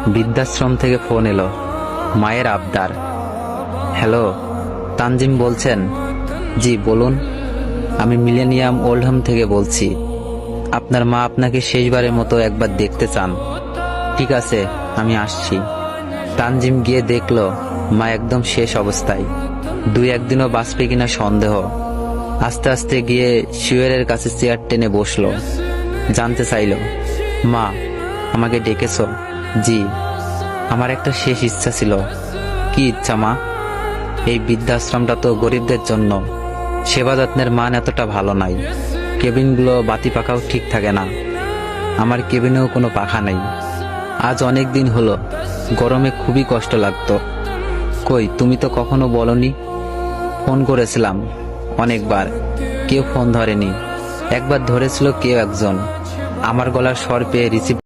বৃদ্ধাশ্রম থেকে ফোন এলো। মায়ের আবদার। হ্যালো, তানজিম বলছেন? জি বলুন। আমি মিলেনিয়াম ওল্ড হোম থেকে বলছি। আপনার মা আপনাকে শেষবারের মতো একবার দেখতে চান। ঠিক আছে, আমি আসছি। তানজিম গিয়ে দেখলো মা একদম শেষ অবস্থায়। 2-1 দিনও বাঁচবে কিনা সন্দেহ। আস্তে আস্তে গিয়ে শিয়রের কাছে চেয়ার টেনে বসলো। জানতে চাইলো, মা আমাকে ডেকেছো? জি, আমার একটা শেষ ইচ্ছা ছিল। কি ইচ্ছা মা? এই বৃদ্ধাশ্রমটা তো গরিবদের জন্য। সেবা যত্নের মান এতটা ভালো নাই। কেবিনগুলো বাতি পাখাও ঠিক থাকে না। আমার কেবিনেও কোনো পাখা নেই। আজ অনেক দিন হলো, গরমে খুবই কষ্ট লাগতো। কই, তুমি তো কখনো বলনি। ফোন করেছিলাম অনেকবার, কেউ ফোন ধরেনি। একবার ধরেছিল কেউ একজন। আমার গলার স্বর পেয়ে রিসিভ